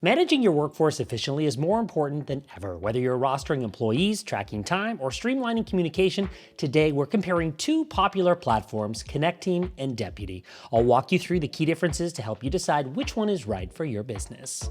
Managing your workforce efficiently is more important than ever. Whether you're rostering employees, tracking time, or streamlining communication, today we're comparing two popular platforms, Connecteam and Deputy. I'll walk you through the key differences to help you decide which one is right for your business.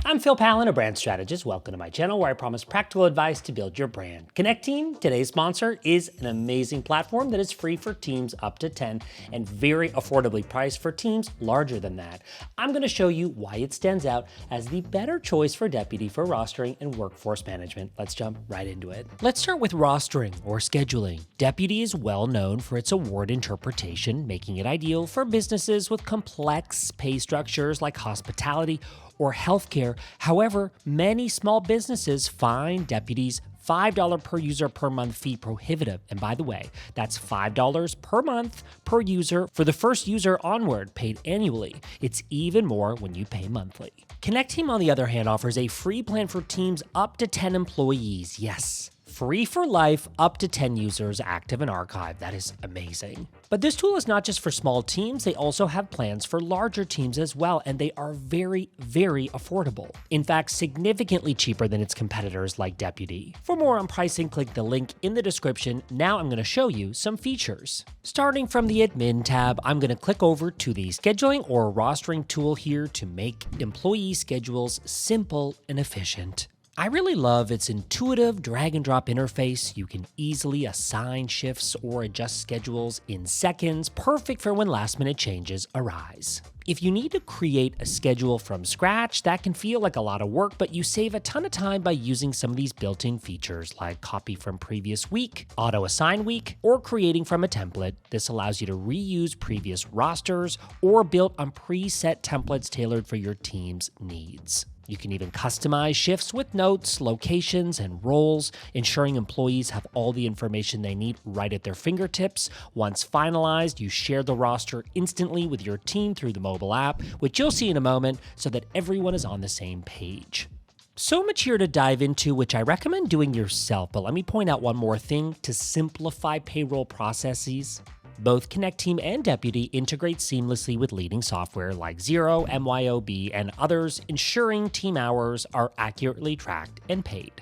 I'm Pallen, a brand strategist. Welcome to my channel where I promise practical advice to build your brand. Connecteam, today's sponsor, is an amazing platform that is free for teams up to 10 and very affordably priced for teams larger than that. I'm going to show you why it stands out as the better choice for Deputy for rostering and workforce management. Let's jump right into it. Let's start with rostering or scheduling. Deputy is well known for its award interpretation, making it ideal for businesses with complex pay structures like hospitality or healthcare. However, many small businesses find Deputy's $5 per user per month fee prohibitive. And by the way, that's $5 per month per user for the first user onward, paid annually. It's even more when you pay monthly. Connecteam, on the other hand, offers a free plan for teams up to 10 employees. Yes, free for life, up to 10 users active and archived. That is amazing. But this tool is not just for small teams. They also have plans for larger teams as well, and they are very, very affordable. In fact, significantly cheaper than its competitors like Deputy. For more on pricing, click the link in the description. Now I'm going to show you some features. Starting from the admin tab, I'm going to click over to the scheduling or rostering tool here to make employee schedules simple and efficient. I really love its intuitive drag and drop interface. You can easily assign shifts or adjust schedules in seconds, perfect for when last minute changes arise. If you need to create a schedule from scratch, that can feel like a lot of work, but you save a ton of time by using some of these built-in features like copy from previous week, auto assign week, or creating from a template. This allows you to reuse previous rosters or build on preset templates tailored for your team's needs. You can even customize shifts with notes, locations, and roles, ensuring employees have all the information they need right at their fingertips. Once finalized, you share the roster instantly with your team through the mobile app, which you'll see in a moment, so that everyone is on the same page. So much here to dive into, which I recommend doing yourself, but let me point out one more thing to simplify payroll processes. Both Connecteam and Deputy integrate seamlessly with leading software like Xero, MYOB, and others, ensuring team hours are accurately tracked and paid.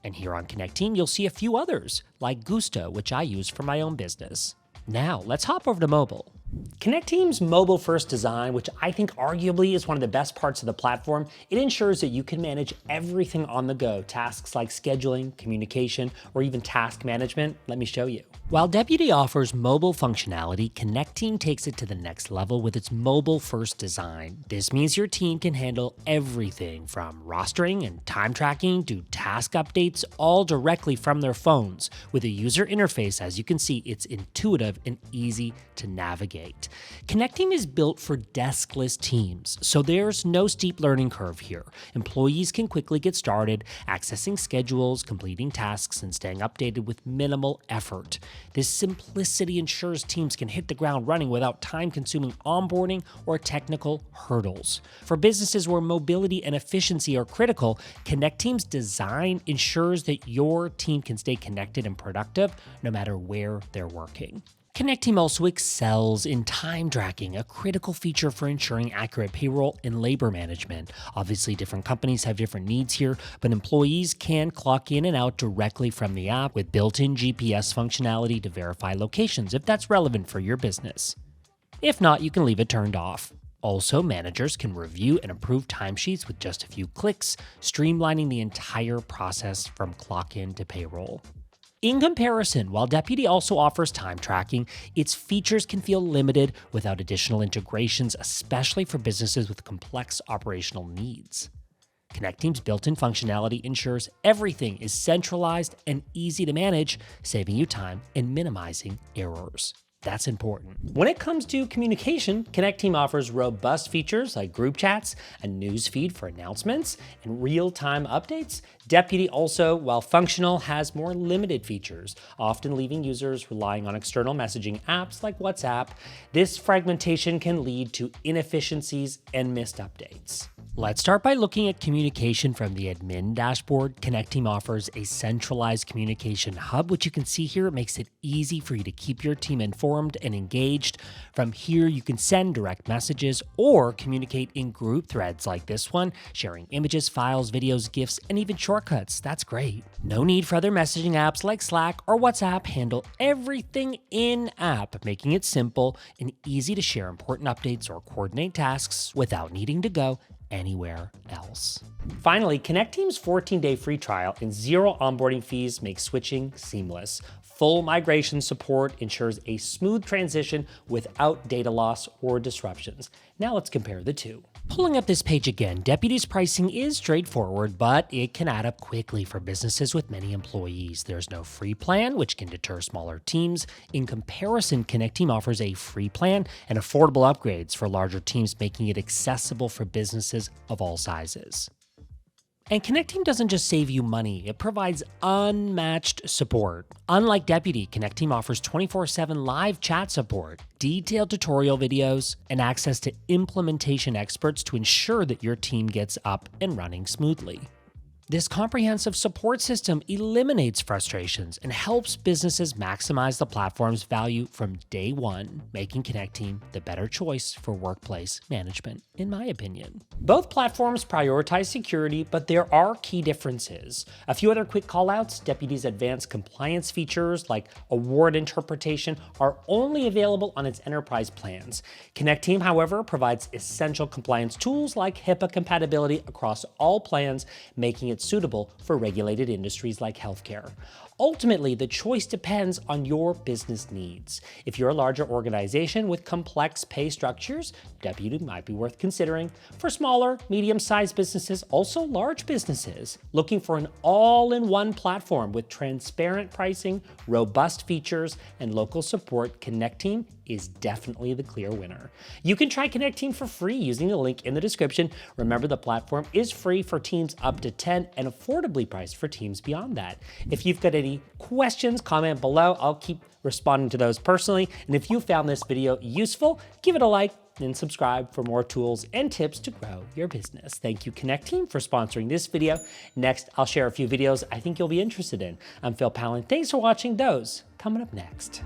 And here on Connecteam, you'll see a few others, like Gusto, which I use for my own business. Now, let's hop over to mobile. Connecteam's mobile-first design, which I think arguably is one of the best parts of the platform, it ensures that you can manage everything on the go, tasks like scheduling, communication, or even task management. Let me show you. While Deputy offers mobile functionality, Connecteam takes it to the next level with its mobile-first design. This means your team can handle everything from rostering and time tracking to task updates, all directly from their phones. With a user interface, as you can see, it's intuitive and easy to navigate. Connecteam is built for deskless teams, so there's no steep learning curve here. Employees can quickly get started, accessing schedules, completing tasks, and staying updated with minimal effort. This simplicity ensures teams can hit the ground running without time-consuming onboarding or technical hurdles. For businesses where mobility and efficiency are critical, Connecteam's design ensures that your team can stay connected and productive no matter where they're working. Connecteam also excels in time tracking, a critical feature for ensuring accurate payroll and labor management. Obviously, different companies have different needs here, but employees can clock in and out directly from the app with built-in GPS functionality to verify locations if that's relevant for your business. If not, you can leave it turned off. Also, managers can review and approve timesheets with just a few clicks, streamlining the entire process from clock-in to payroll. In comparison, while Deputy also offers time tracking, its features can feel limited without additional integrations, especially for businesses with complex operational needs. Connecteam's built-in functionality ensures everything is centralized and easy to manage, saving you time and minimizing errors. That's important. When it comes to communication, Connecteam offers robust features like group chats, a news feed for announcements, and real-time updates. Deputy also, while functional, has more limited features, often leaving users relying on external messaging apps like WhatsApp. This fragmentation can lead to inefficiencies and missed updates. Let's start by looking at communication from the admin dashboard. Connecteam offers a centralized communication hub, which you can see here. It makes it easy for you to keep your team informed and engaged. From here, you can send direct messages or communicate in group threads like this one, sharing images, files, videos, GIFs, and even shortcuts. That's great. No need for other messaging apps like Slack or WhatsApp. Handle everything in-app, making it simple and easy to share important updates or coordinate tasks without needing to go anywhere else. Finally, Connecteam's 14-day free trial and 0 onboarding fees make switching seamless. Full migration support ensures a smooth transition without data loss or disruptions. Now let's compare the two. Pulling up this page again, Deputy's pricing is straightforward, but it can add up quickly for businesses with many employees. There's no free plan, which can deter smaller teams. In comparison, Connecteam offers a free plan and affordable upgrades for larger teams, making it accessible for businesses of all sizes. And Connecteam doesn't just save you money, it provides unmatched support. Unlike Deputy, Connecteam offers 24/7 live chat support, detailed tutorial videos, and access to implementation experts to ensure that your team gets up and running smoothly. This comprehensive support system eliminates frustrations and helps businesses maximize the platform's value from day one, making Connecteam the better choice for workplace management, in my opinion. Both platforms prioritize security, but there are key differences. A few other quick callouts: Deputy's advanced compliance features like award interpretation are only available on its enterprise plans. Connecteam, however, provides essential compliance tools like HIPAA compatibility across all plans, making it suitable for regulated industries like healthcare. Ultimately, the choice depends on your business needs. If you're a larger organization with complex pay structures, Deputy might be worth considering. For smaller, medium-sized businesses, also large businesses, looking for an all-in-one platform with transparent pricing, robust features, and local support, Connecteam is definitely the clear winner. You can try Connecteam for free using the link in the description. Remember, the platform is free for teams up to 10 and affordably priced for teams beyond that. If you've got any questions, comment below. I'll keep responding to those personally. And if you found this video useful, give it a like and subscribe for more tools and tips to grow your business. Thank you, Connecteam, for sponsoring this video. Next, I'll share a few videos I think you'll be interested in. I'm Pallen. Thanks for watching. Those coming up next.